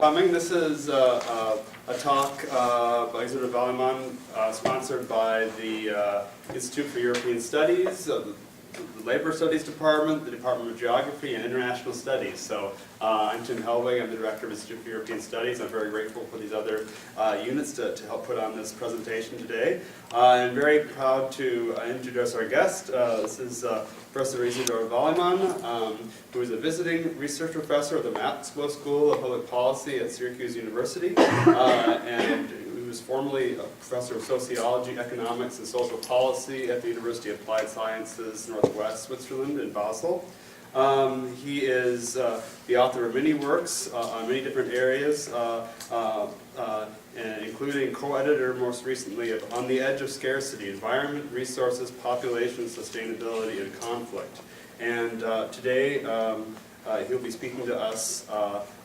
Coming. This is a talk by Isidor Wallimann, sponsored by the Institute for European Studies, the Labor Studies Department, the Department of Geography, and International Studies. So I'm Tim Helwig. I'm the Director of Institute for European Studies. I'm very grateful for these other units to help put on this presentation today. I'm very proud to introduce our guest. This is Professor Isidor Wallimann, who is a visiting research professor at the Maxwell School of Public Policy at Syracuse University, and he was formerly a professor of sociology, economics, and social policy at the University of Applied Sciences, Northwest Switzerland in Basel. He is the author of many works on many different areas, and including co-editor most recently of On the Edge of Scarcity, Environment, Resources, Population, Sustainability, and Conflict. And today he'll be speaking to us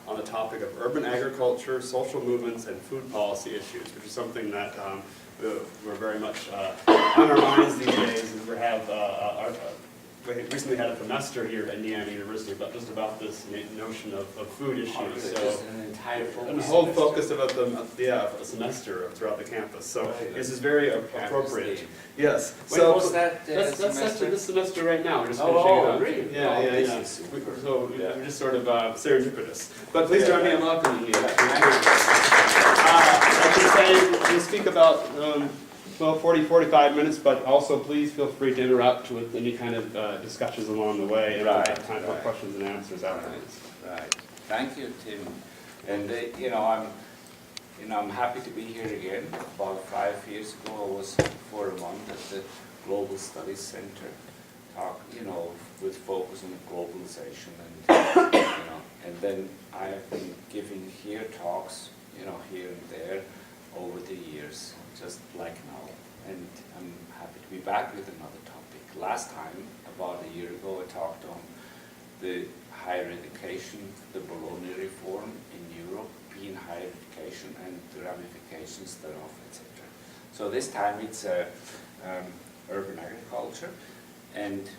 on the topic of urban agriculture, social movements, and food policy issues, which is something that we're very much on our minds these days. And we recently had a semester here at Indiana University about this notion of food issues. So an entire and the whole focus about a semester throughout the campus. So this is very appropriate. Yes. When was that that's semester? this semester right now. We're just finishing it up. Really? Yeah. So we're just sort of serendipitous. But please join me in welcoming you. I can say we speak about 40-45 minutes, but also please feel free to interrupt with any kind of discussions along the way, and we'll have time for questions and answers afterwards. Right. Thank you, Tim. And I'm happy to be here again. About 5 years ago, I was for a month at the Global Studies Center, with focus on globalization, and then I have been giving here talks, here and there over the years, just like now. And I'm happy to be back with another topic. Last time, about a year ago, I talked on the higher education, the Bologna reform in European higher education and the ramifications thereof, etc. So this time it's urban agriculture, and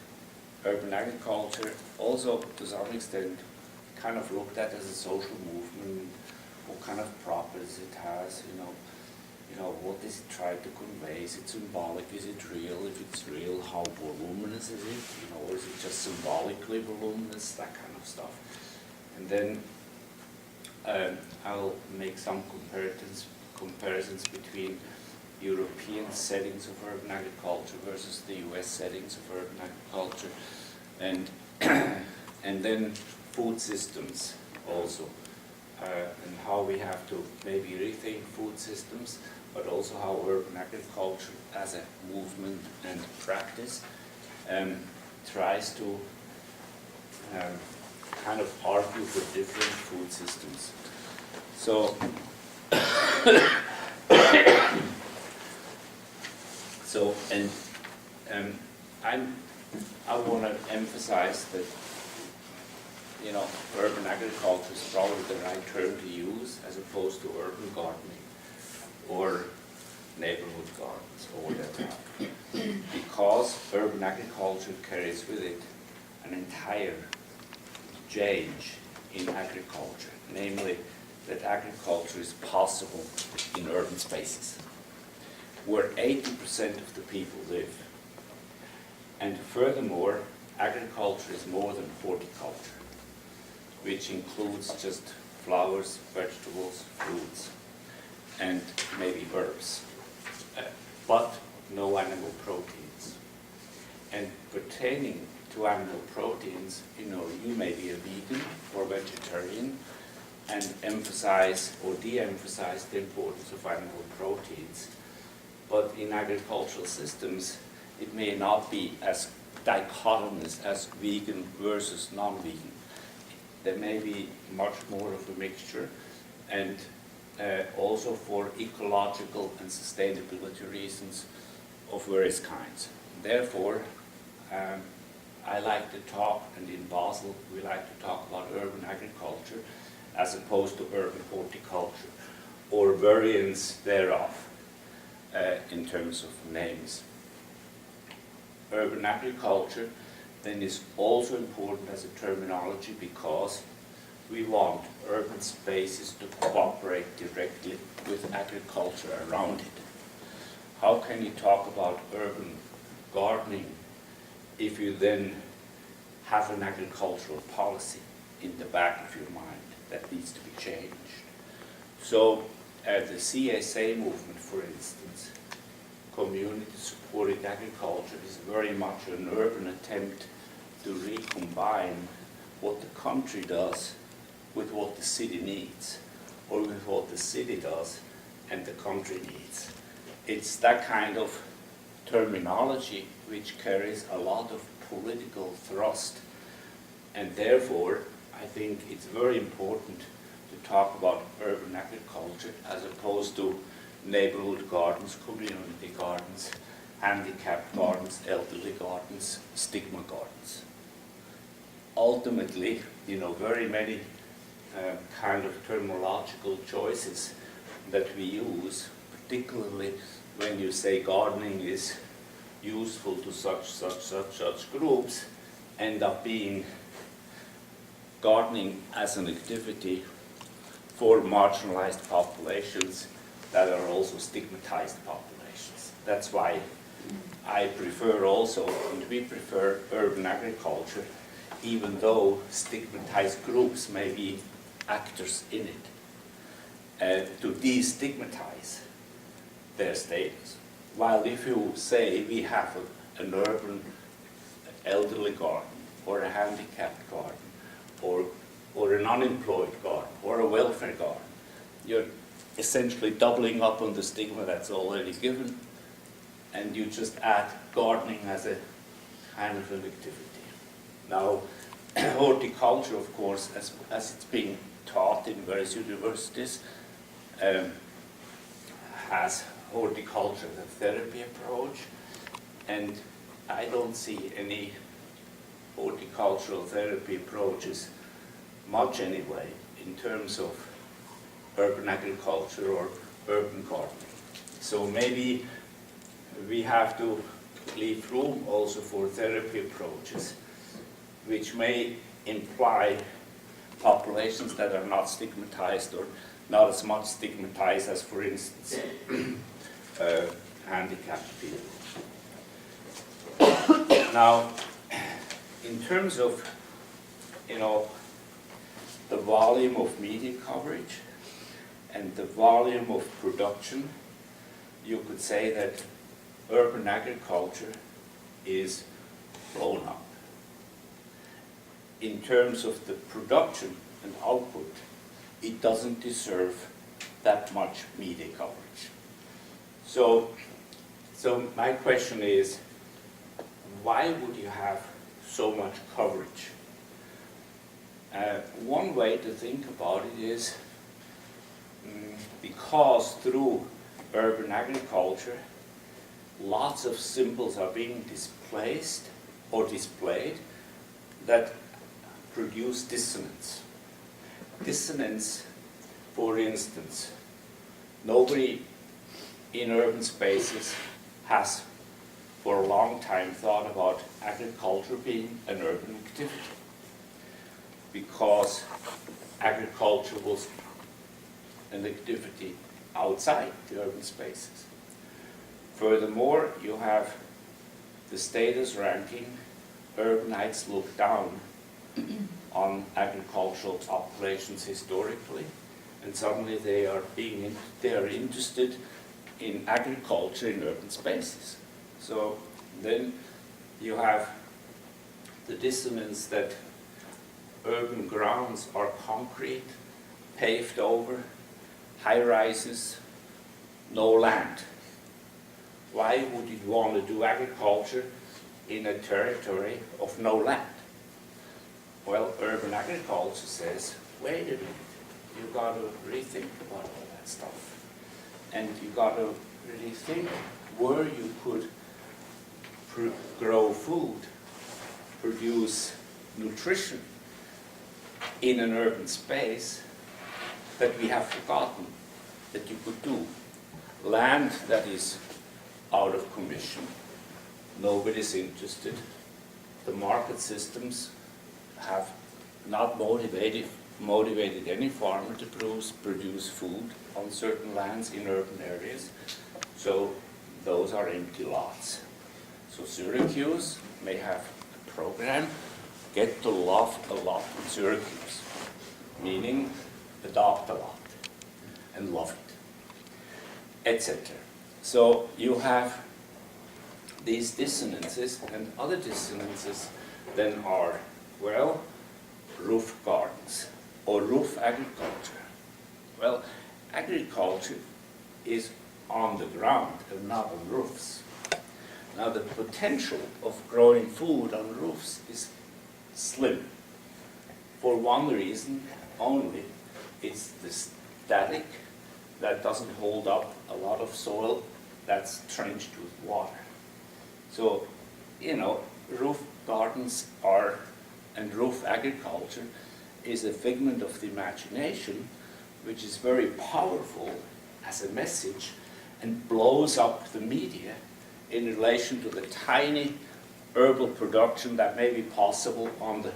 urban agriculture also to some extent kind of looked at as a social movement, what kind of properties it has, what does it try to convey? Is it symbolic? Is it real? If it's real, how voluminous is it? Or is it just symbolically voluminous? That kind of stuff. And then I'll make some comparisons between European settings of urban agriculture versus the US settings of urban agriculture, and then food systems also, and how we have to maybe rethink food systems, but also how urban agriculture as a movement and practice tries to kind of argue for different food systems. So, I want to emphasize that urban agriculture is probably the right term to use as opposed to urban gardening or neighborhood gardens or whatever, because urban agriculture carries with it an entire change in agriculture, namely that agriculture is possible in urban spaces where 80% of the people live. And furthermore, agriculture is more than horticulture, which includes just flowers, vegetables, fruits, and maybe herbs, but no animal proteins. And pertaining to animal proteins, you may be a vegan or vegetarian and emphasize or de-emphasize the importance of animal proteins. But in agricultural systems, it may not be as dichotomous as vegan versus non-vegan. There may be much more of a mixture, and also for ecological and sustainability reasons of various kinds. Therefore, I like to talk, and in Basel we like to talk about urban agriculture as opposed to urban horticulture, or variants thereof in terms of names. Urban agriculture then is also important as a terminology because we want urban spaces to cooperate directly with agriculture around it. How can you talk about urban gardening if you then have an agricultural policy in the back of your mind that needs to be changed? So the CSA movement, for instance, community-supported agriculture, is very much an urban attempt to recombine what the country does with what the city needs, or with what the city does and the country needs. It's that kind of terminology which carries a lot of political thrust, and therefore I think it's very important to talk about urban agriculture as opposed to neighborhood gardens, community gardens, handicapped gardens, elderly gardens, stigma gardens. Ultimately, very many kind of terminological choices that we use, particularly when you say gardening is useful to such groups, end up being gardening as an activity for marginalized populations that are also stigmatized populations. That's why I prefer also, and we prefer urban agriculture, even though stigmatized groups may be actors in it, to destigmatize their status. While if you say we have an urban elderly garden, or a handicapped garden, or an unemployed garden, or a welfare garden, you're essentially doubling up on the stigma that's already given, and you just add gardening as a kind of an activity. Now, horticulture, of course, as it's being taught in various universities, has horticulture as a therapy approach, and I don't see any horticultural therapy approaches, much anyway, in terms of urban agriculture or urban gardening. So maybe we have to leave room also for therapy approaches, which may imply populations that are not stigmatized or not as much stigmatized as, for instance, handicapped people. Now, in terms of, the volume of media coverage and the volume of production, you could say that urban agriculture is blown up. In terms of the production and output, it doesn't deserve that much media coverage. So my question is, why would you have so much coverage? One way to think about it is because through urban agriculture, lots of symbols are being displaced or displayed that produce dissonance. Dissonance, for instance, nobody in urban spaces has for a long time thought about agriculture being an urban activity, because agriculture was an activity outside the urban spaces. Furthermore, you have the status ranking, urbanites look down on agricultural populations historically, and suddenly they are interested in agriculture in urban spaces. So then you have the dissonance that urban grounds are concrete, paved over, high rises, no land. Why would you want to do agriculture in a territory of no land? Well, urban agriculture says, wait a minute, you got to rethink about all that stuff. And you got to really think where you could grow food, produce nutrition in an urban space that we have forgotten that you could do. Land that is out of commission, nobody's interested. The market systems have not motivated motivated any farmer to produce food on certain lands in urban areas. So those are empty lots. So Syracuse may have a program, get to love a lot in Syracuse, meaning adopt a lot and love it, etc. So you have these dissonances, and other dissonances then are, well, roof gardens or roof agriculture. Well, agriculture is on the ground and not on roofs. Now the potential of growing food on roofs is slim. For one reason only, it's the static that doesn't hold up a lot of soil that's trenched with water. So, you know, roof gardens are, and roof agriculture is a figment of the imagination, which is very powerful as a message and blows up the media in relation to the tiny herbal production that may be possible on the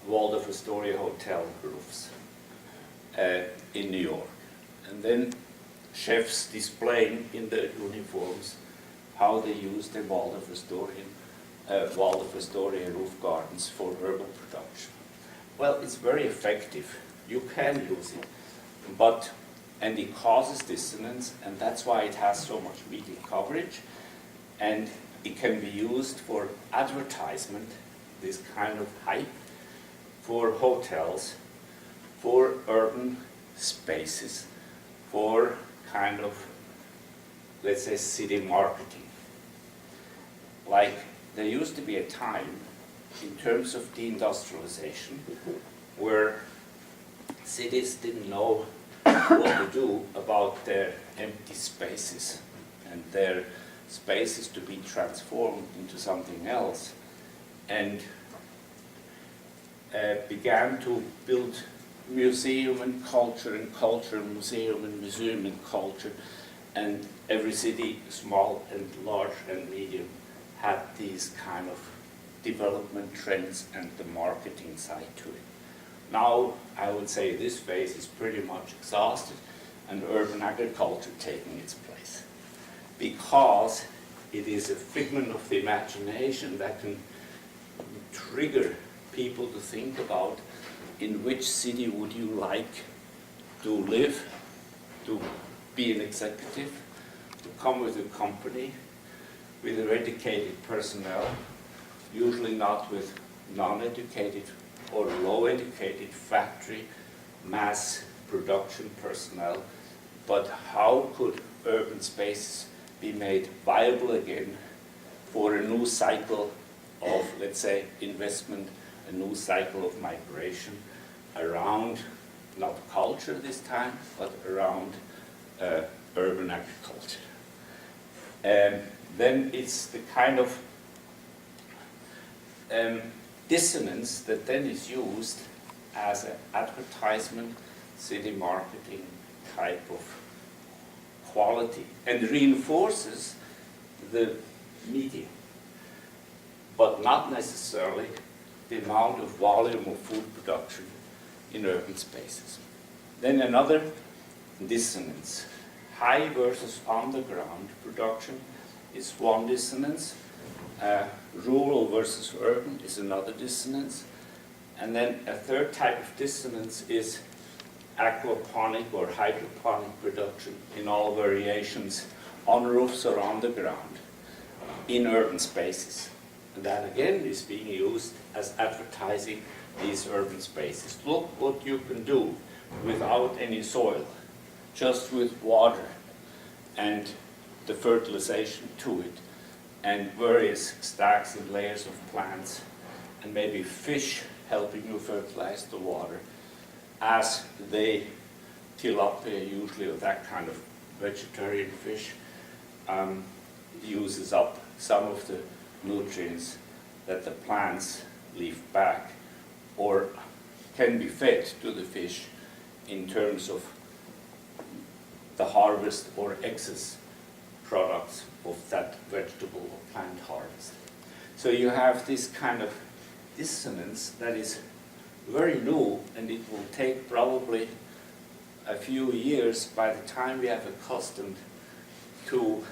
Waldorf Astoria hotel roofs in New York. And then chefs displaying in their uniforms how they use their Waldorf Astoria roof gardens for herbal production. Well, it's very effective. You can use it, and it causes dissonance, and that's why it has so much media coverage, and it can be used for advertisement, this kind of hype, for hotels, for urban spaces, for kind of, let's say, city marketing. Like, there used to be a time, in terms of deindustrialization, where cities didn't know what to do about their empty spaces and their spaces to be transformed into something else, and began to build museum and culture museum and museum and culture, and every city, small and large and medium, had these kind of development trends and the marketing side to it. Now, I would say this phase is pretty much exhausted and urban agriculture taking its place, because it is a figment of the imagination that can trigger people to think about in which city would you like to live, to be an executive, to come with a company, with a educated personnel, usually not with non-educated or low-educated factory, mass production personnel, but how could urban spaces be made viable again for a new cycle of, let's say, investment, a new cycle of migration around, not culture this time, but around urban agriculture. Then it's the kind of dissonance that then is used as an advertisement, city marketing type of quality, and reinforces the medium, but not necessarily the amount of volume of food production in urban spaces. Then another dissonance, high versus underground production is one dissonance, rural versus urban is another dissonance, and then a third type of dissonance is aquaponic or hydroponic production in all variations on roofs or on the ground in urban spaces. And that again is being used as advertising these urban spaces. Look what you can do without any soil, just with water and the fertilization to it, and various stacks and layers of plants, and maybe fish helping you fertilize the water as they tilapia, usually of that kind of vegetarian fish, uses up some of the nutrients that the plants leave back or can be fed to the fish in terms of the harvest or excess products of that vegetable or plant harvest. So you have this kind of dissonance that is very new, and it will take probably a few years by the time we have accustomed to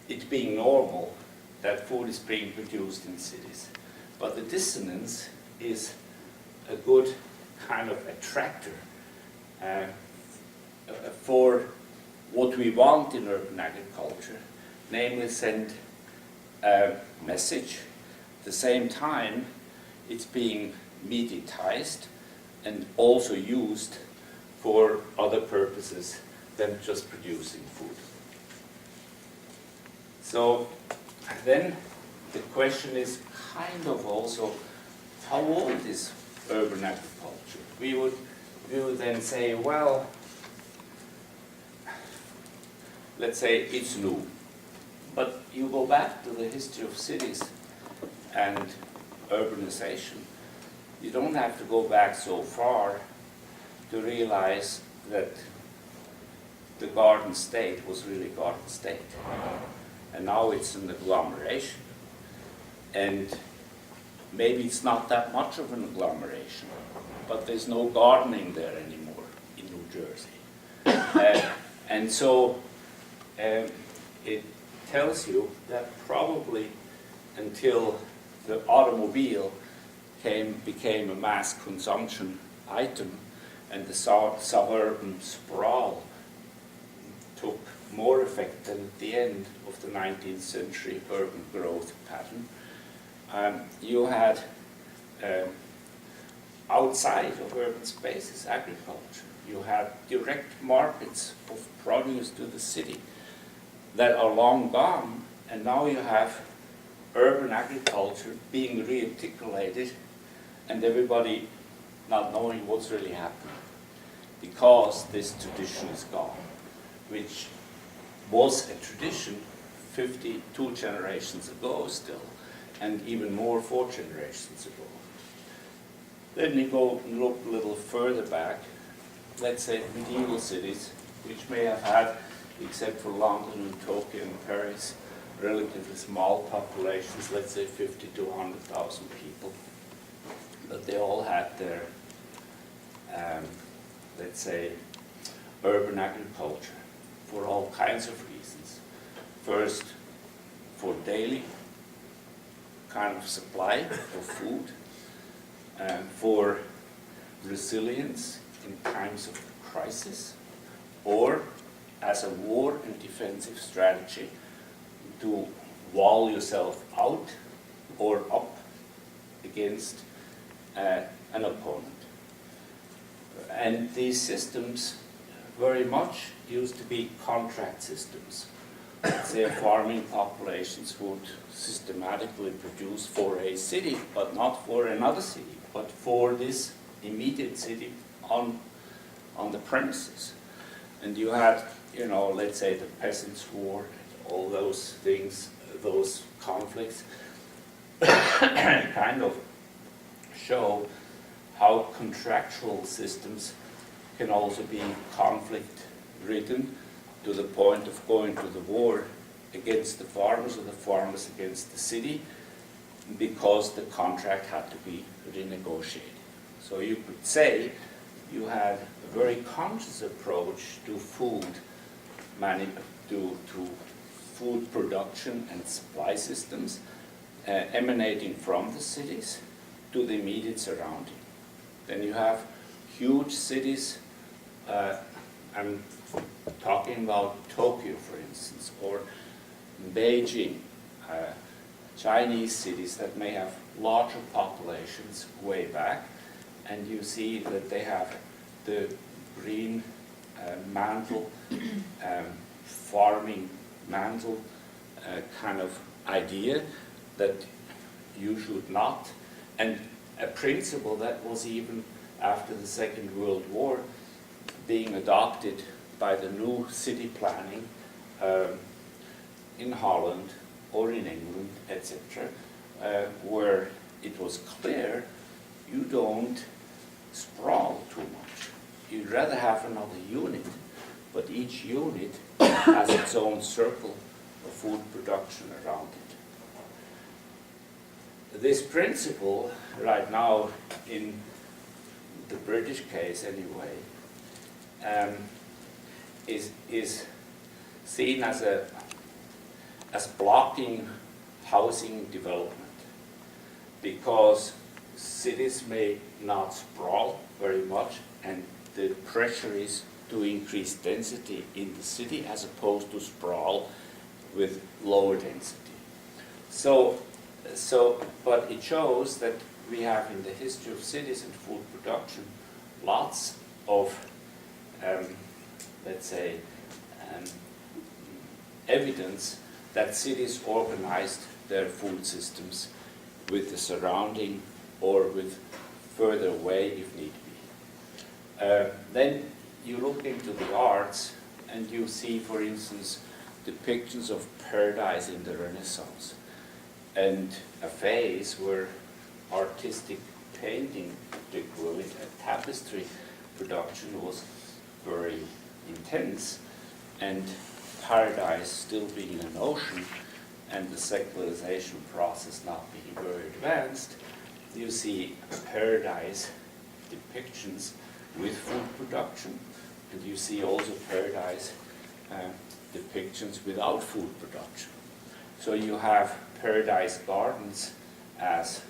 it being normal that food is being produced in cities. But the dissonance is a good kind of attractor for what we want in urban agriculture, namely send a message. At the same time, it's being mediatized and also used for other purposes than just producing food. So then the question is kind of also, how old is urban agriculture? We would then say, well, let's say it's new. But you go back to the history of cities and urbanization, you don't have to go back so far to realize that the garden state was really garden state. And now it's an agglomeration. And maybe it's not that much of an agglomeration, but there's no gardening there anymore in New Jersey. And so it tells you that probably until the automobile became a mass consumption item and the suburban sprawl took more effect than at the end of the 19th century urban growth pattern, you had outside of urban spaces agriculture. You had direct markets of produce to the city that are long gone, and now you have urban agriculture being rearticulated and everybody not knowing what's really happening because this tradition is gone, which was a tradition 52 generations ago still, and even more 4 generations ago. Then you go and look a little further back, let's say medieval cities, which may have had, except for London and Tokyo and Paris, relatively small populations, let's say 50 to 100,000 people. But they all had their, let's say, urban agriculture for all kinds of reasons. First, for daily kind of supply of food, for resilience in times of crisis, or as a war and defensive strategy to wall yourself out or up against an opponent. And these systems very much used to be contract systems. Say farming populations would systematically produce for a city, but not for another city, but for this immediate city on the premises. And you had, let's say the Peasants' War, all those things, those conflicts, kind of show how contractual systems can also be conflict-ridden to the point of going to the war against the farmers or the farmers against the city because the contract had to be renegotiated. So you could say you had a very conscious approach to food food production and supply systems emanating from the cities to the immediate surrounding. Then you have huge cities, I'm talking about Tokyo, for instance, or Beijing, Chinese cities that may have larger populations way back, and you see that they have the green mantle, farming mantle kind of idea that you should not, and a principle that was even after the Second World War being adopted by the new city planning in Holland or in England, etc., where it was clear you don't sprawl too much. You'd rather have another unit, but each unit has its own circle of food production around it. this principle right now, in the British case anyway, is seen as blocking housing development, because cities may not sprawl very much, and the pressure is to increase density in the city as opposed to sprawl with lower density. But it shows that we have in the history of cities and food production lots of, let's say, evidence that cities organized their food systems with the surrounding or with further away if need be. Then you look into the arts and you see, for instance, depictions of paradise in the Renaissance, and a phase where artistic painting, particularly tapestry production, was very intense, and paradise still being an ocean and the secularization process not being very advanced, you see paradise depictions with food production, and you see also paradise depictions without food production. So you have paradise gardens as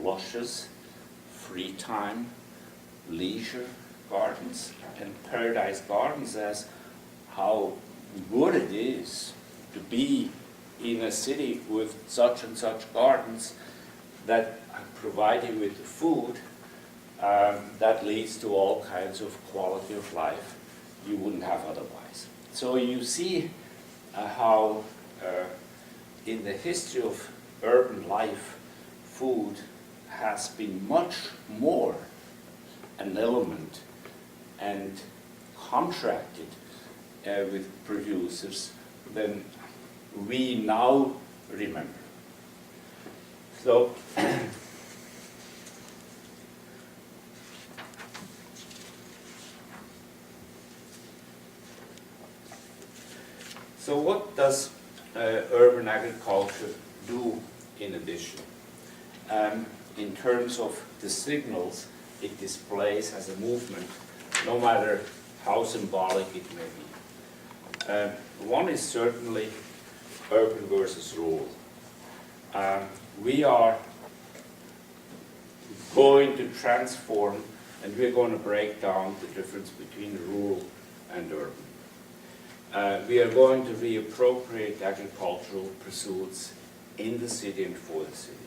luscious, free time, leisure gardens, and paradise gardens as how good it is to be in a city with such and such gardens that provide you with the food that leads to all kinds of quality of life you wouldn't have otherwise. So you see how in the history of urban life, food has been much more an element and contracted with producers than we now remember. So what does urban agriculture do in addition? In terms of the signals it displays as a movement, no matter how symbolic it may be. One is certainly urban versus rural. We are going to transform, and we're going to break down the difference between rural and urban. We are going to reappropriate agricultural pursuits in the city and for the city.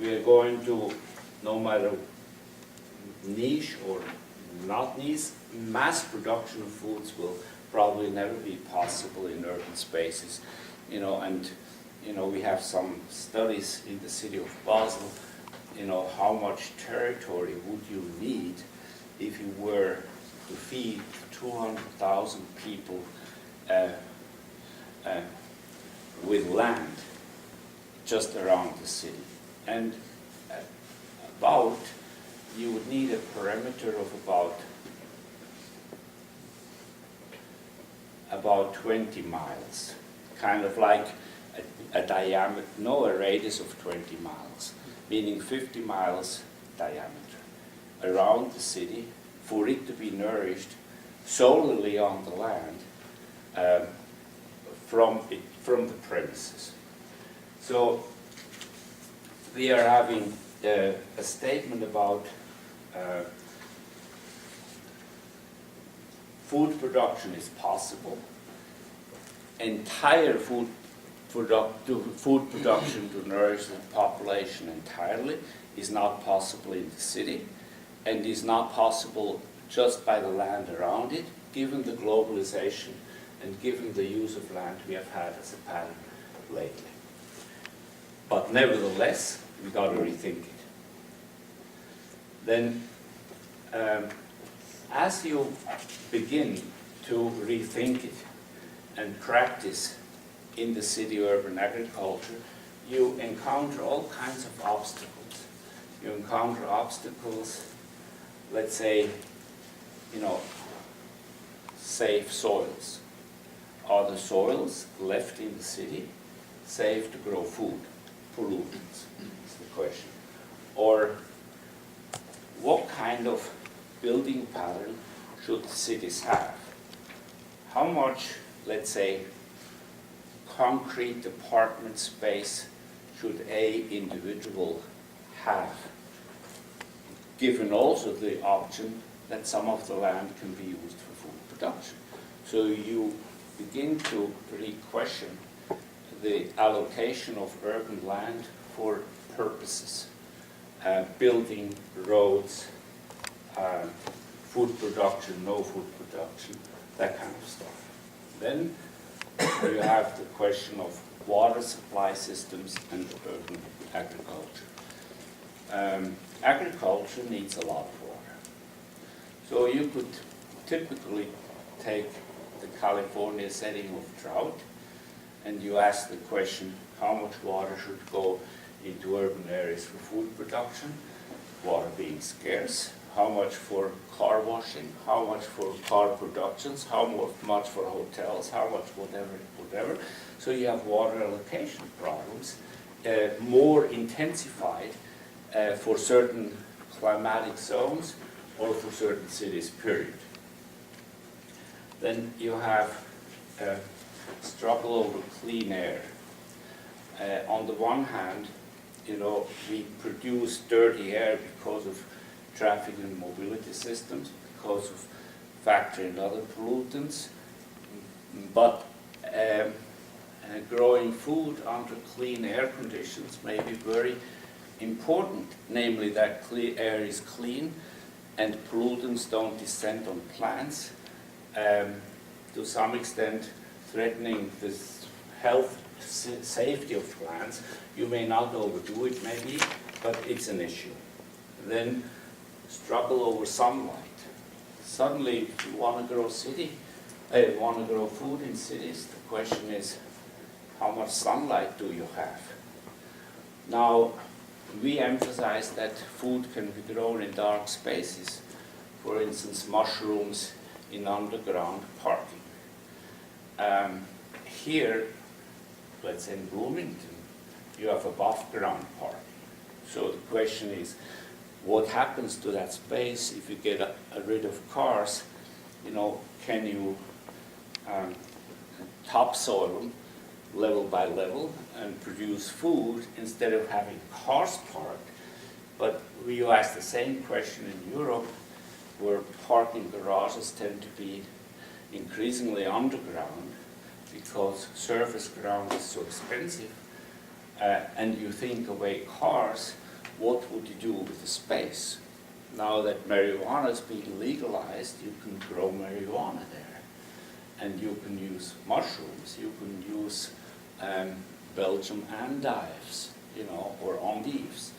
We are going to, no matter niche or not niche, mass production of foods will probably never be possible in urban spaces. We have some studies in the city of Basel, how much territory would you need if you were to feed 200,000 people with land just around the city. And you would need a perimeter of about 20 miles, kind of like a radius of 20 miles, meaning 50 miles diameter around the city for it to be nourished solely on the land from the premises. So we are having a statement about food production is possible. Entire food production to nourish the population entirely is not possible in the city, and is not possible just by the land around it, given the globalization and given the use of land we have had as a pattern lately. But nevertheless, we've got to rethink it. Then, as you begin to rethink it and practice in the city urban agriculture, you encounter all kinds of obstacles. You encounter obstacles, let's say, safe soils. Are the soils left in the city safe to grow food? pollutants, is the question. Or what kind of building pattern should cities have? How much, let's say, concrete apartment space should a individual have, given also the option that some of the land can be used for food production? So you begin to really question the allocation of urban land for purposes, building roads, food production, no food production, that kind of stuff. Then you have the question of water supply systems and urban agriculture. Agriculture needs a lot of water. So you could typically take the California setting of drought and you ask the question, how much water should go into urban areas for food production, water being scarce, how much for car washing, how much for car productions, how much for hotels, how much whatever. So you have water allocation problems, more intensified for certain climatic zones or for certain cities, period. Then you have struggle over clean air. On the one hand, we produce dirty air because of traffic and mobility systems, because of factory and other pollutants, but growing food under clean air conditions may be very important, namely that clean air is clean and pollutants don't descend on plants, to some extent threatening the health safety of plants. You may not overdo it maybe, but it's an issue. Then struggle over sunlight. Suddenly, if you want to grow food in cities, the question is, how much sunlight do you have? Now, we emphasize that food can be grown in dark spaces. For instance, mushrooms in underground parking. Here, let's say in Bloomington, you have above ground parking. So the question is, what happens to that space if you get rid of cars? Can you topsoil them level by level and produce food instead of having cars parked? But we ask the same question in Europe, where parking garages tend to be increasingly underground because surface ground is so expensive, and you think away cars, what would you do with the space? Now that marijuana is being legalized, you can grow marijuana there. And you can use mushrooms, you can use Belgium endives, or endives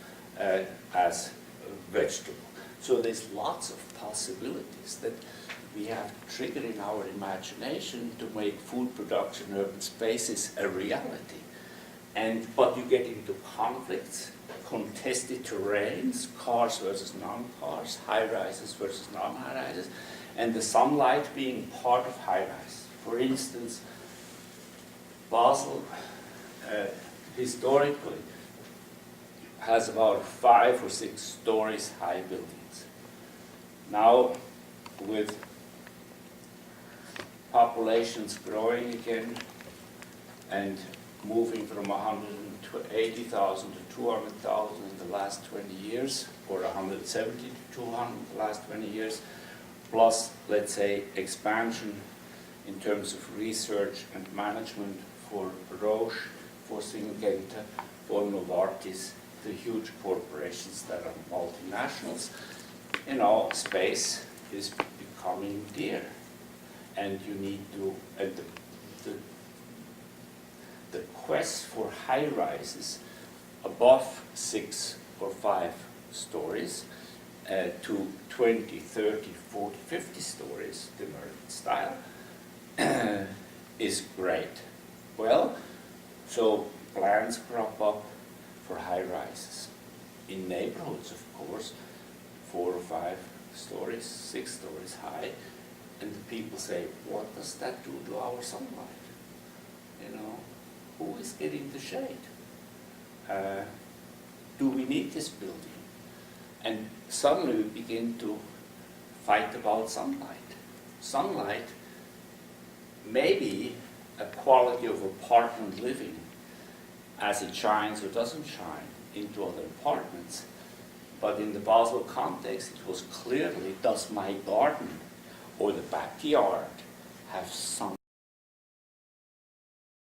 as a vegetable. So there's lots of possibilities that we have triggered in our imagination to make food production in urban spaces a reality. But you get into conflicts, contested terrains, cars versus non-cars, high-rises versus non-high-rises, and the sunlight being part of high-rise. For instance, Basel historically has about 5 or 6 stories high buildings. Now, with populations growing again and moving from 180,000 to 200,000 in the last 20 years, or 170 to 200 in the last 20 years, plus, let's say, expansion in terms of research and management for Roche, for Syngenta, for Novartis, the huge corporations that are multinationals, space is becoming dear. And you need to, and the quest for high rises above 6 or 5 stories to 20, 30, 40, 50 stories, the American style, is great. Well, so plans crop up for high rises in neighborhoods, of course, 4 or 5 stories, 6 stories high, and the people say, what does that do to our sunlight? Who is getting the shade? do we need this building? And suddenly we begin to fight about sunlight. Sunlight may be a quality of apartment living as it shines or doesn't shine into other apartments. But in the Basel context, it was clearly, does my garden or the backyard have sun?